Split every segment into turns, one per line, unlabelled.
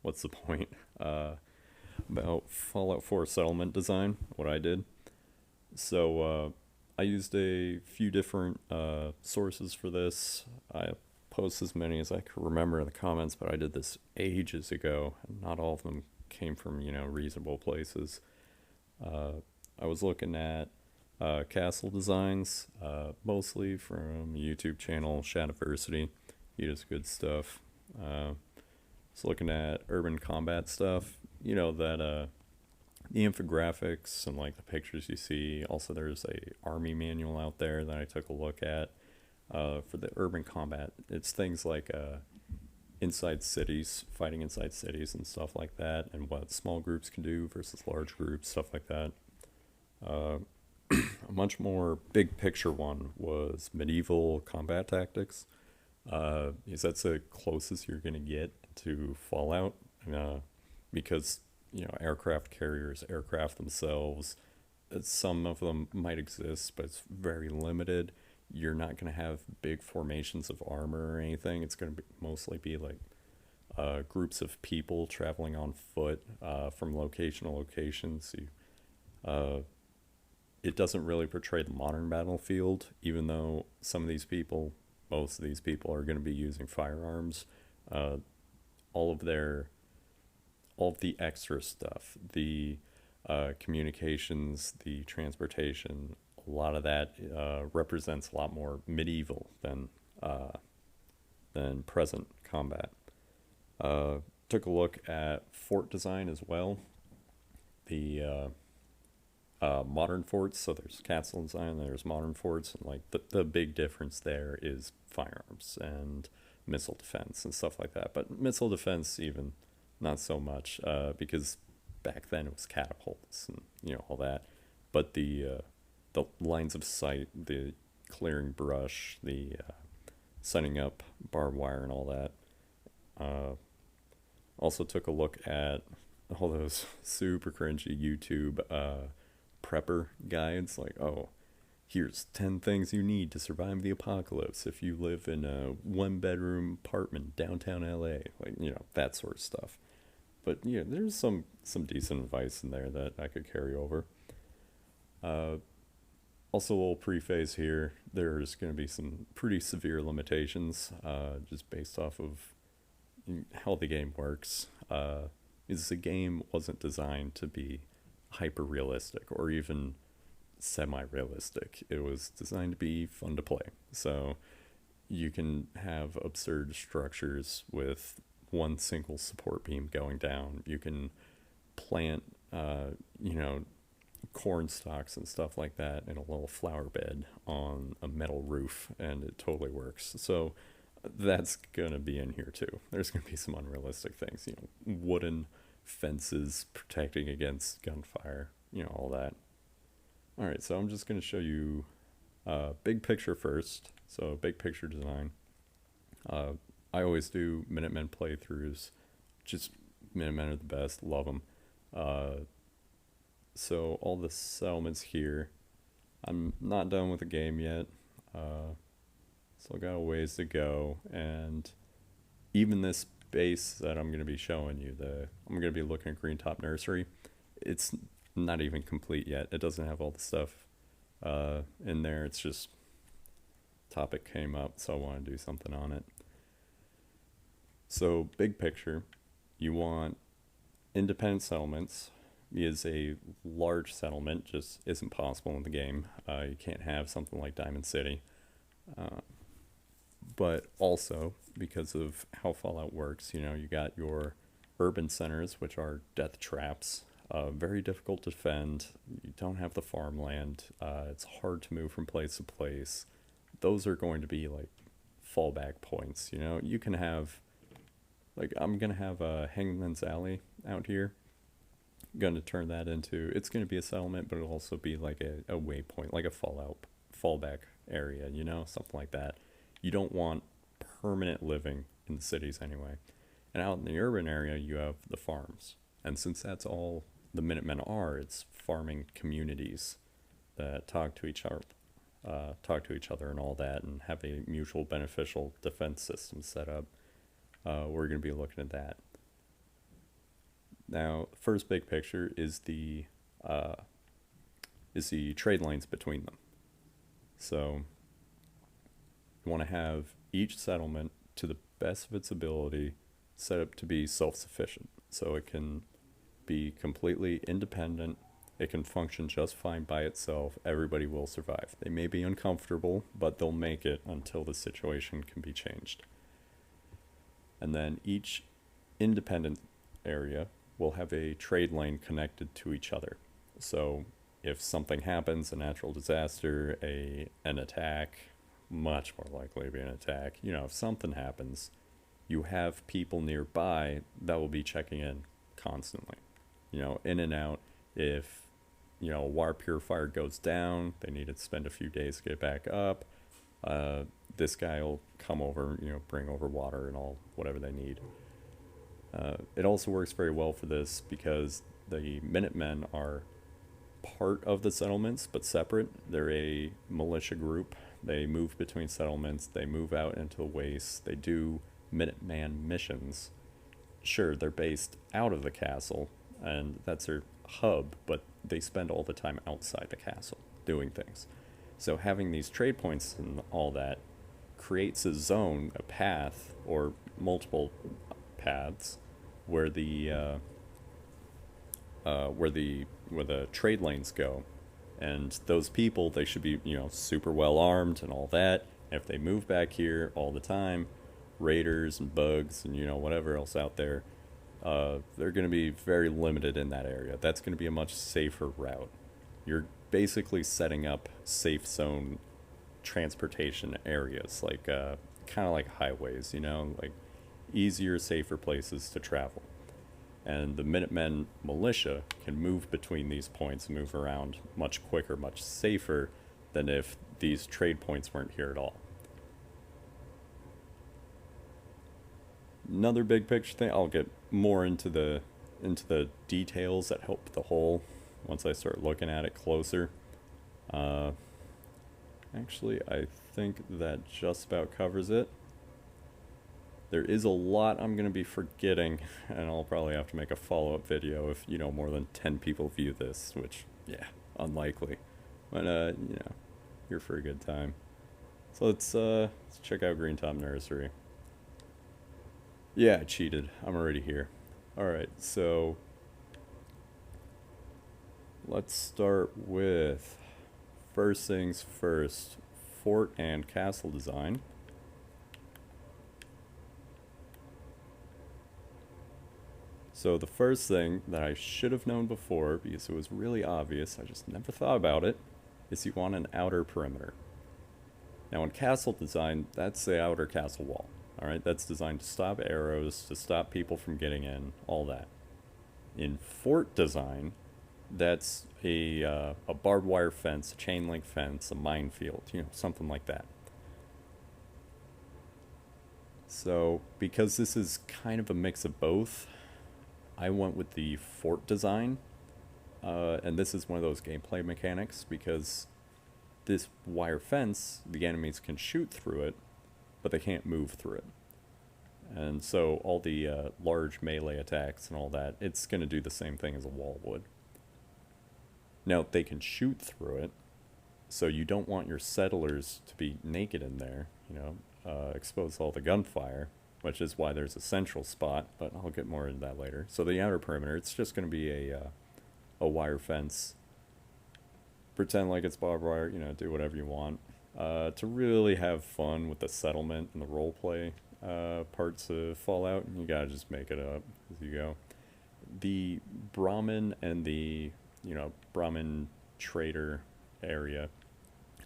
what's the point? About Fallout 4 settlement design, what I did. So I used a few different sources for this. I post as many as I could remember in the comments, but I did this ages ago, and not all of them came from, reasonable places. Uh, I was looking at castle designs, mostly from YouTube channel Shadiversity. He does good stuff. Was looking at urban combat stuff. That the infographics and like the pictures you see. Also, there's a army manual out there that I took a look at for the urban combat. It's things like inside cities, fighting inside cities and stuff like that, and what small groups can do versus large groups, stuff like that. Uh, a much more big picture one was medieval combat tactics, because that's the closest you're going to get to Fallout, uh, because aircraft carriers, aircraft themselves, some of them might exist, but it's very limited. You're not going to have big formations of armor or anything. It's going to mostly be like groups of people traveling on foot from location to location. So uh, it doesn't really portray the modern battlefield, even though most of these people are going to be using firearms. Uh, all of their, all of the extra stuff, the communications, the transportation, a lot of that represents a lot more medieval uh, than present combat. Uh, Took a look at fort design as well. The modern forts. So there's castle design, there's modern forts, and like the big difference there is firearms and missile defense and stuff like that. But missile defense, even not so much, because back then it was catapults and all that. But the lines of sight, the clearing brush, the setting up barbed wire and all that. Uh, Also took a look at all those super cringy YouTube prepper guides, like, oh, here's 10 things you need to survive the apocalypse if you live in a one bedroom apartment downtown LA, like, that sort of stuff. But yeah, there's some decent advice in there that I could carry over. uh, Also, a little preface here, there's going to be some pretty severe limitations, just based off of how the game works. Is the game wasn't designed to be hyper realistic or even semi realistic. It was designed to be fun to play. So you can have absurd structures with one single support beam going down. You can plant, you know, corn stalks and stuff like that in a little flower bed on a metal roof, and it totally works. So that's gonna be in here too. There's gonna be some unrealistic things, wooden fences protecting against gunfire, all that. All right, so I'm just gonna show you big picture first. So big picture design. Uh, I always do Minutemen playthroughs. Just Minutemen are the best. Love them. Uh, so all the settlements here. I'm not done with the game yet. Still got a ways to go, and even this base that I'm going to be showing you, I'm going to be looking at Green Top Nursery. It's not even complete yet. It doesn't have all the stuff in there. It's just topic came up, so I want to do something on it. So big picture, you want independent settlements. Is a large settlement just isn't possible in the game. You can't have something like Diamond City. Uh, but also because of how Fallout works, you got your urban centers, which are death traps, very difficult to defend. You don't have the farmland. It's hard to move from place to place. Those are going to be like fallback points. You can have, like, I'm gonna have a Hangman's Alley out here. Going to turn that into, it's going to be a settlement, but it'll also be like a waypoint, like a Fallout fallback area, something like that. You don't want permanent living in the cities anyway. And out in the urban area, you have the farms. And since that's all the Minutemen are, it's farming communities that talk to each other and all that, and have a mutual beneficial defense system set up. We're going to be looking at that. Now, first big picture uh, is the trade lanes between them. So you want to have each settlement, to the best of its ability, set up to be self-sufficient. So it can be completely independent. It can function just fine by itself. Everybody will survive. They may be uncomfortable, but they'll make it until the situation can be changed. And then each independent area will have a trade lane connected to each other. So if something happens, a natural disaster, an attack, much more likely to be an attack, if something happens, you have people nearby that will be checking in constantly, in and out. If, a water purifier goes down, they need to spend a few days to get it back up. This guy will come over, bring over water and all, whatever they need. It also works very well for this because the Minutemen are part of the settlements but separate. They're a militia group. They move between settlements. They move out into the wastes. They do Minuteman missions. Sure, they're based out of the castle, and that's their hub, but they spend all the time outside the castle doing things. So having these trade points and all that creates a zone, a path, or multiple paths where the trade lanes go, and those people, they should be super well armed and all that. If they move back here all the time, raiders and bugs and whatever else out there, they're going to be very limited in that area. That's going to be a much safer route. You're basically setting up safe zone transportation areas, like kind of like highways, like easier, safer places to travel. And the Minutemen militia can move between these points and move around much quicker, much safer than if these trade points weren't here at all. Another big picture thing, I'll get more into the details that help the whole once I start looking at it closer. Actually, I think that just about covers it. There is a lot I'm going to be forgetting, and I'll probably have to make a follow-up video if, more than 10 people view this, which, yeah, unlikely. But, here for a good time. So let's check out Greentop Nursery. Yeah, I cheated. I'm already here. Alright, so let's start with, first things first, fort and castle design. So the first thing that I should have known before, because it was really obvious, I just never thought about it, is you want an outer perimeter. Now in castle design, that's the outer castle wall. Alright, that's designed to stop arrows, to stop people from getting in, all that. In fort design, that's a barbed wire fence, a chain link fence, a minefield, something like that. So, because this is kind of a mix of both, I went with the fort design, and this is one of those gameplay mechanics, because this wire fence, the enemies can shoot through it, but they can't move through it. And so all the large melee attacks and all that, it's going to do the same thing as a wall would. Now, they can shoot through it, so you don't want your settlers to be naked in there, exposed to all the gunfire, which is why there's a central spot, but I'll get more into that later. So the outer perimeter, it's just going to be a wire fence. Pretend like it's barbed wire, do whatever you want. To really have fun with the settlement and the roleplay parts of Fallout, you gotta just make it up as you go. The Brahmin and the, Brahmin trader area,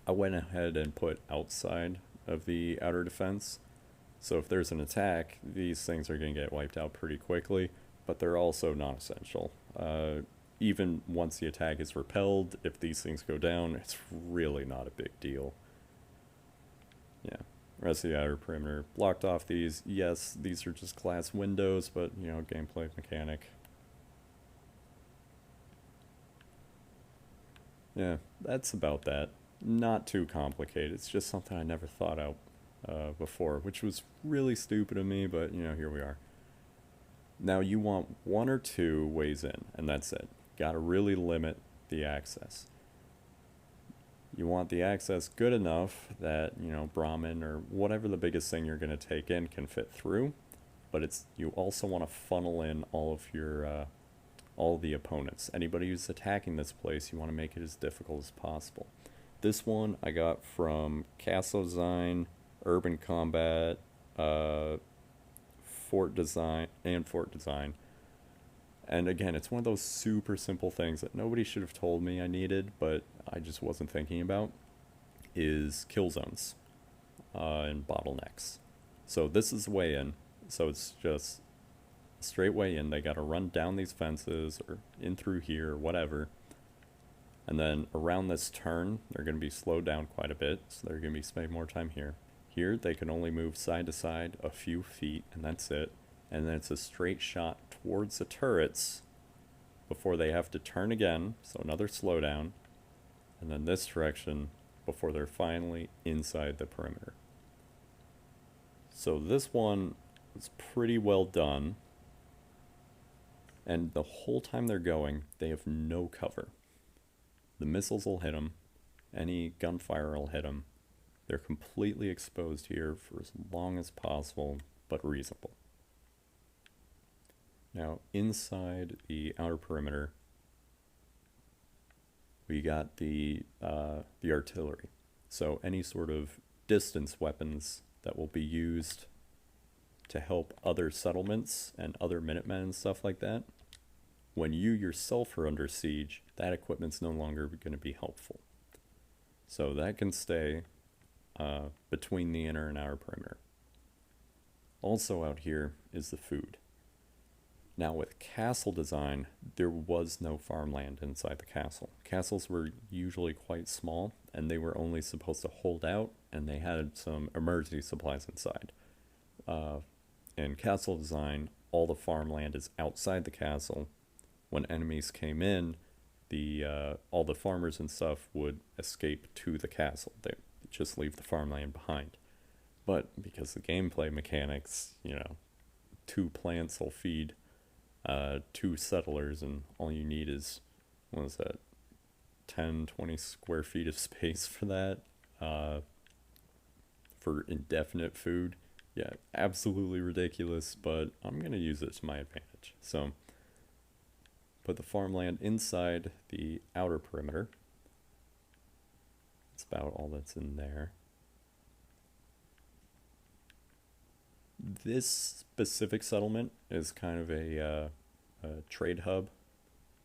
I went ahead and put outside of the outer defense. So if there's an attack, these things are going to get wiped out pretty quickly, but they're also non-essential. Even once the attack is repelled, if these things go down, it's really not a big deal. Yeah, rest of the outer perimeter. Blocked off these. Yes, these are just glass windows, but, gameplay mechanic. Yeah, that's about that. Not too complicated. It's just something I never thought out before, which was really stupid of me, but, here we are. Now you want one or two ways in, and that's it. Gotta really limit the access. You want the access good enough that, Brahmin or whatever the biggest thing you're going to take in can fit through, but you also want to funnel in all the opponents. Anybody who's attacking this place, you want to make it as difficult as possible. This one I got from Castle Design, Urban Combat, Fort Design, and Fort Design. And again, it's one of those super simple things that nobody should have told me I needed, but I just wasn't thinking about, is kill zones and bottlenecks. So this is the way in. So it's just a straight way in. They got to run down these fences or in through here or whatever. And then around this turn, they're going to be slowed down quite a bit, so they're going to be spending more time here. Here, they can only move side to side a few feet, and that's it. And then it's a straight shot towards the turrets before they have to turn again, so another slowdown. And then this direction before they're finally inside the perimeter. So this one was pretty well done. And the whole time they're going, they have no cover. The missiles will hit them. Any gunfire will hit them. They're completely exposed here for as long as possible, but reasonable. Now, inside the outer perimeter, we got the artillery. So any sort of distance weapons that will be used to help other settlements and other Minutemen and stuff like that. When you yourself are under siege, that equipment's no longer going to be helpful. So that can stay between the inner and outer perimeter. Also out here is the food. Now with castle design, there was no farmland inside the castle. Castles were usually quite small, and they were only supposed to hold out, and they had some emergency supplies inside. In castle design, all the farmland is outside the castle. When enemies came in, all the farmers and stuff would escape to the castle. They just leave the farmland behind. But because the gameplay mechanics, 2 plants will feed 2 settlers, and all you need is, 10, 20 square feet of space for that, for indefinite food. Yeah, absolutely ridiculous, but I'm going to use it to my advantage. So, put the farmland inside the outer perimeter. That's about all that's in there. This specific settlement is kind of a trade hub.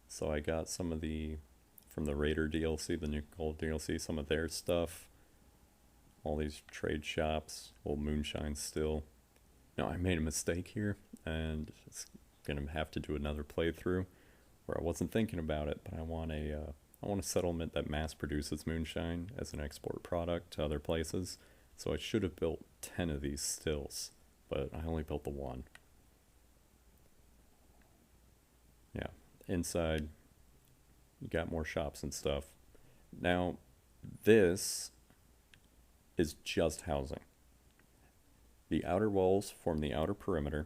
So I got some of from the Raider DLC, the new Gold DLC, some of their stuff. All these trade shops, old moonshine still. Now I made a mistake here, and it's going to have to do another playthrough where I wasn't thinking about it, but I want a settlement that mass produces moonshine as an export product to other places. So I should have built 10 of these stills, but I only built the 1. Yeah, inside you got more shops and stuff. Now, this is just housing. The outer walls form the outer perimeter,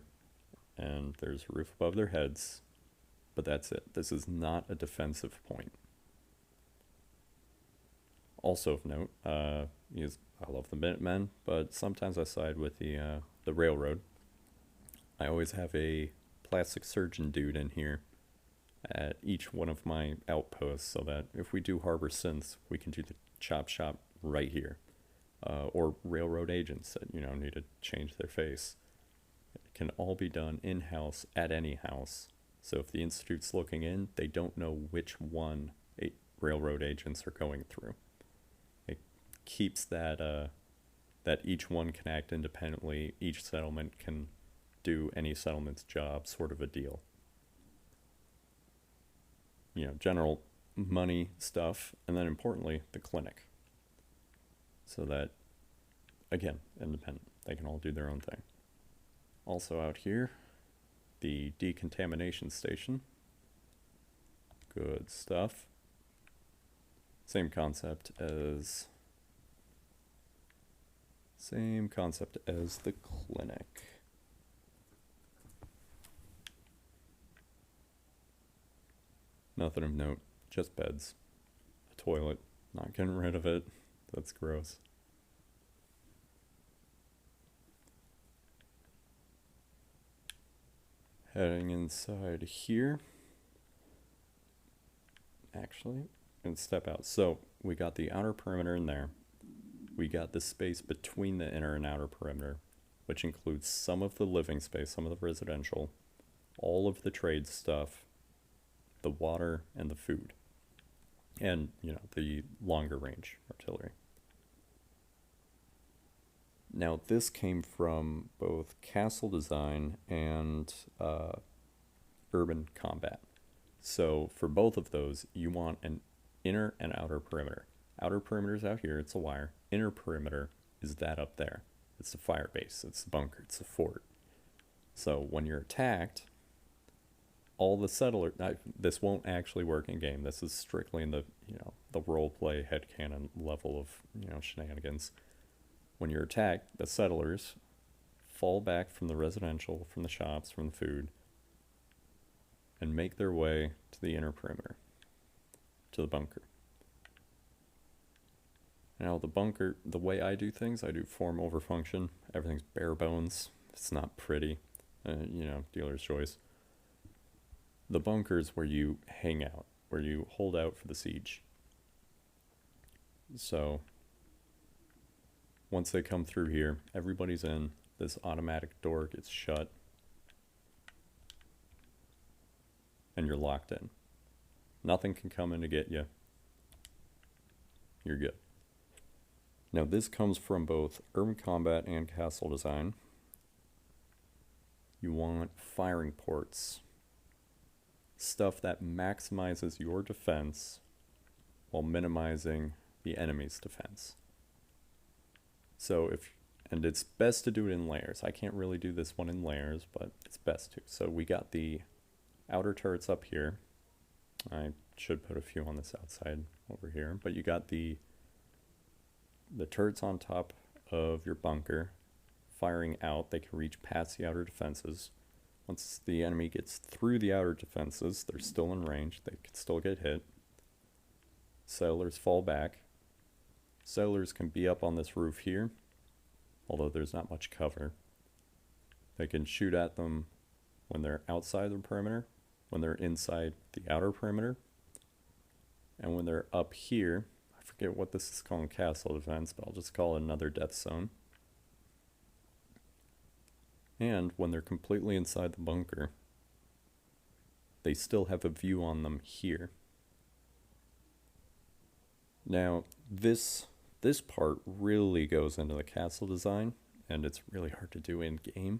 and there's a roof above their heads, but that's it. This is not a defensive point. Also of note, I love the Minutemen, but sometimes I side with the railroad. I always have a plastic surgeon dude in here at each one of my outposts, so that if we do harbor synths, we can do the chop shop right here. Or railroad agents that, need to change their face. It can all be done in-house at any house. So if the Institute's looking in, they don't know which one railroad agents are going through. It keeps that each one can act independently, each settlement can do any settlement's job, sort of a deal. General money stuff, and then importantly, the clinic. So that, again, independent. They can all do their own thing. Also out here, the decontamination station. Good stuff. Same concept as the clinic. Nothing of note. Just beds. A toilet. Not getting rid of it. That's gross. Heading inside here. Actually, and step out. So we got the outer perimeter in there. We got the space between the inner and outer perimeter, which includes some of the living space, some of the residential, all of the trade stuff, the water, and the food. And, the longer range artillery. Now, this came from both castle design and urban combat. So for both of those, you want an inner and outer perimeter. Outer perimeter is out here, it's a wire. Inner perimeter is that up there. It's the fire base, it's the bunker, it's the fort. So when you're attacked, all the settlers, this won't actually work in game. This is strictly in the, the roleplay headcanon level of, shenanigans. When you're attacked, the settlers fall back from the residential, from the shops, from the food, and make their way to the inner perimeter, to the bunker. Now the bunker, the way I do things, I do form over function. Everything's bare bones. It's not pretty, dealer's choice. The bunker is where you hang out, where you hold out for the siege. So once they come through here, everybody's in. This automatic door gets shut. And you're locked in. Nothing can come in to get you. You're good. Now this comes from both urban combat and castle design. You want firing ports. Stuff that maximizes your defense while minimizing the enemy's defense. So and it's best to do it in layers. I can't really do this one in layers, but it's best to. So we got the outer turrets up here. I should put a few on this outside over here, but you got the turrets on top of your bunker firing out. They can reach past the outer defenses. Once the enemy gets through the outer defenses, they're still in range. They can still get hit. Settlers fall back. Settlers can be up on this roof here, although there's not much cover. They can shoot at them when they're outside the perimeter, when they're inside the outer perimeter, and when they're up here. I forget what this is called in castle defense, but I'll just call it another death zone. And when they're completely inside the bunker, they still have a view on them here. Now, this part really goes into the castle design, and it's really hard to do in game.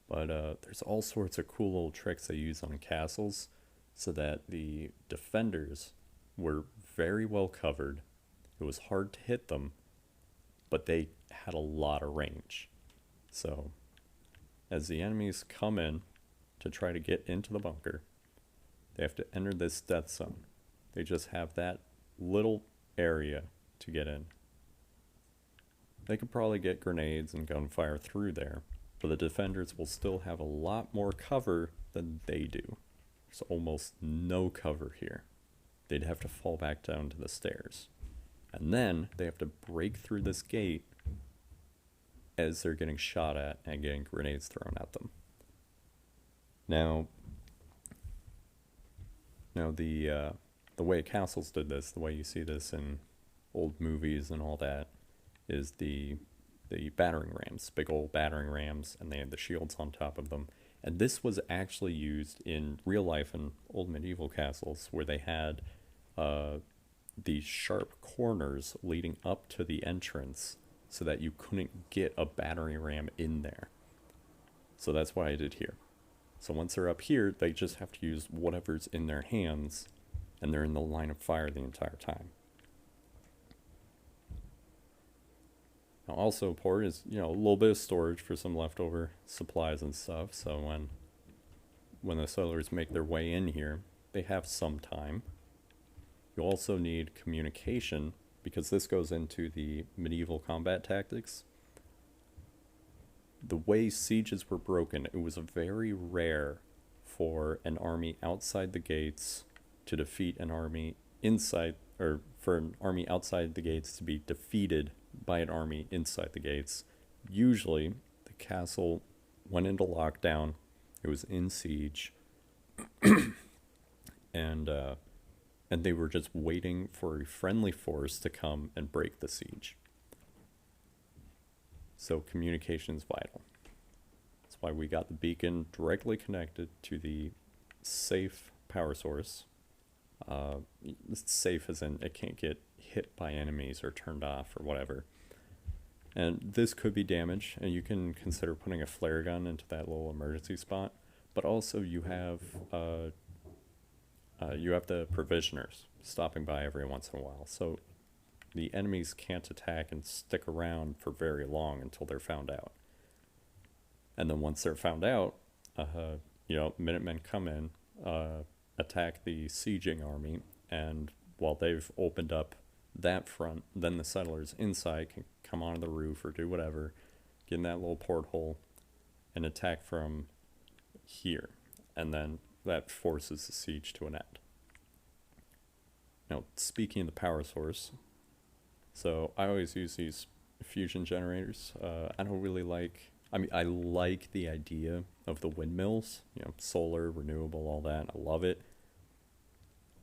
But there's all sorts of cool little tricks they use on castles so that the defenders were very well covered. It was hard to hit them, but they had a lot of range. So as the enemies come in to try to get into the bunker, they have to enter this death zone. They just have that little area to get in. They could probably get grenades and gunfire through there, but the defenders will still have a lot more cover than they do. There's almost no cover here. They'd have to fall back down to the stairs. And then they have to break through this gate as they're getting shot at and getting grenades thrown at them. Now the way castles did this, the way you see this in old movies and all that, is the battering rams, big old battering rams, and they had the shields on top of them. And this was actually used in real life in old medieval castles, where they had these sharp corners leading up to the entrance so that you couldn't get a battering ram in there. So that's what I did here. So once they're up here, they just have to use whatever's in their hands, and they're in the line of fire the entire time. Now also important is, a little bit of storage for some leftover supplies and stuff, so when the settlers make their way in here, they have some time. You also need communication, because this goes into the medieval combat tactics. The way sieges were broken, it was very rare for an army outside the gates to defeat an army inside, or for an army outside the gates to be defeated by an army inside the gates. Usually, the castle went into lockdown, it was in siege, and they were just waiting for a friendly force to come and break the siege. So communication is vital. That's why we got the beacon directly connected to the safe power source. Safe as in it can't get hit by enemies or turned off or whatever. And this could be damaged, and you can consider putting a flare gun into that little emergency spot. But also you have the provisioners stopping by every once in a while. So the enemies can't attack and stick around for very long until they're found out. And then once they're found out, Minutemen come in, attack the sieging army, and while they've opened up that front, then the settlers inside can come onto the roof or do whatever, get in that little porthole, and attack from here. And then that forces the siege to an end. Now, speaking of the power source, so I always use these fusion generators. I don't really like... I like the idea of the windmills, solar, renewable, all that. I love it.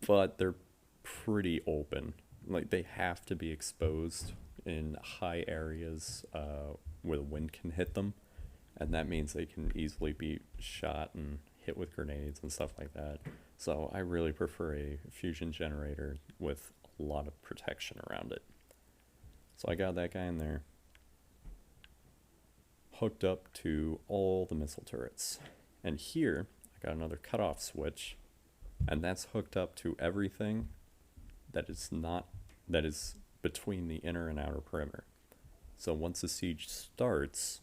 But they're pretty open. Like, they have to be exposed in high areas where the wind can hit them. And that means they can easily be shot and hit with grenades and stuff like that. So I really prefer a fusion generator with a lot of protection around it. So I got that guy in there, hooked up to all the missile turrets. And here, I got another cutoff switch, and that's hooked up to everything that is between the inner and outer perimeter. So once the siege starts,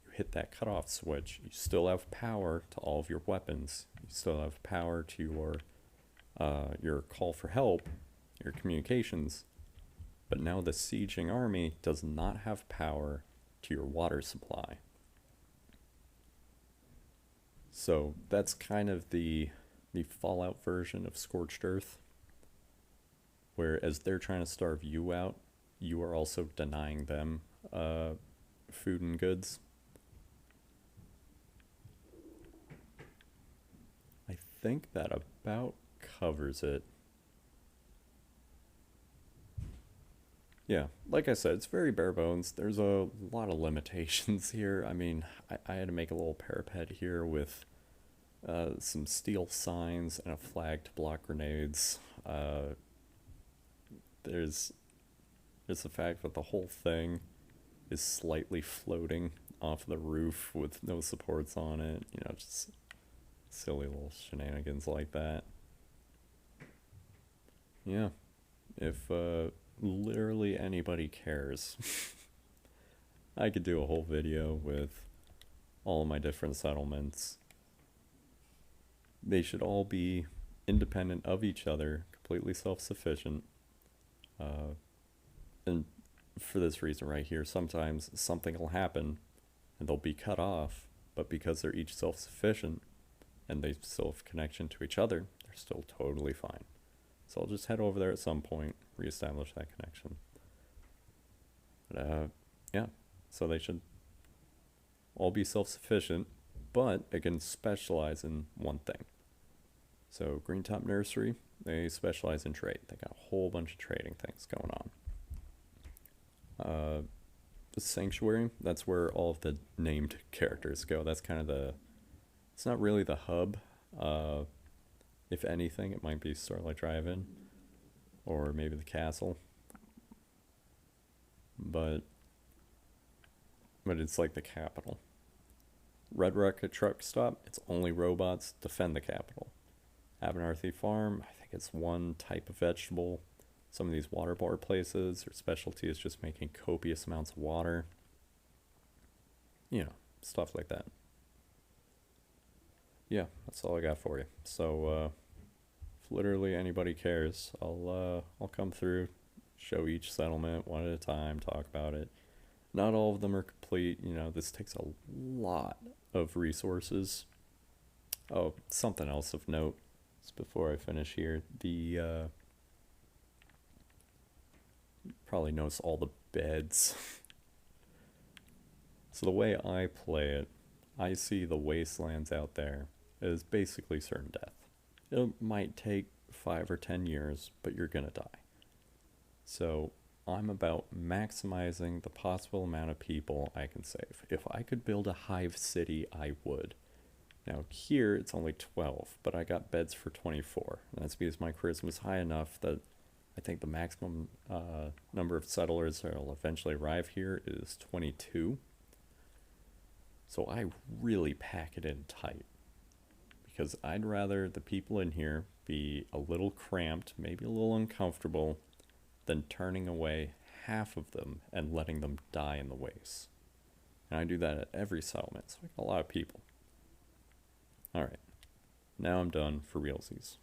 you hit that cutoff switch, you still have power to all of your weapons, you still have power to your call for help, your communications, but now the sieging army does not have power to your water supply. So that's kind of the Fallout version of Scorched Earth, where as they're trying to starve you out, you are also denying them food and goods. I think that about covers it. Yeah, like I said, it's very bare bones. There's a lot of limitations here. I had to make a little parapet here with some steel signs and a flag to block grenades. There's the fact that the whole thing is slightly floating off the roof with no supports on it. Just silly little shenanigans like that. Yeah, if literally anybody cares, I could do a whole video with all of my different settlements. They should all be independent of each other, completely self-sufficient. And for this reason right here, sometimes something will happen and they'll be cut off, but because they're each self-sufficient and they still have connection to each other, they're still totally fine. So I'll just head over there at some point, reestablish that connection. But yeah, so they should all be self-sufficient, but it can specialize in one thing. So Greentop Nursery, they specialize in trade. They got a whole bunch of trading things going on. The Sanctuary, that's where all of the named characters go. That's kind of it's not really the hub. If anything, it might be Starlight Drive-In, or maybe the castle. But it's like the capital. Red Rocket Truck Stop, it's only robots, defend the capital. Abernathy Farm, I think it's one type of vegetable. Some of these waterboard places, their specialty is just making copious amounts of water. Stuff like that. Yeah, that's all I got for you. So, if literally anybody cares, I'll come through, show each settlement one at a time, talk about it. Not all of them are complete. This takes a lot of resources. Oh, something else of note. Just before I finish here, probably notice all the beds. So the way I play it, I see the wastelands out there as basically certain death. It might take 5 or 10 years, but you're gonna die. So I'm about maximizing the possible amount of people I can save. If I could build a hive city, I would. Now here it's only 12, but I got beds for 24. And that's because my charisma is high enough that I think the maximum number of settlers that will eventually arrive here is 22. So I really pack it in tight, because I'd rather the people in here be a little cramped, maybe a little uncomfortable, than turning away half of them and letting them die in the waste. And I do that at every settlement, so I got a lot of people. Alright, now I'm done for realsies.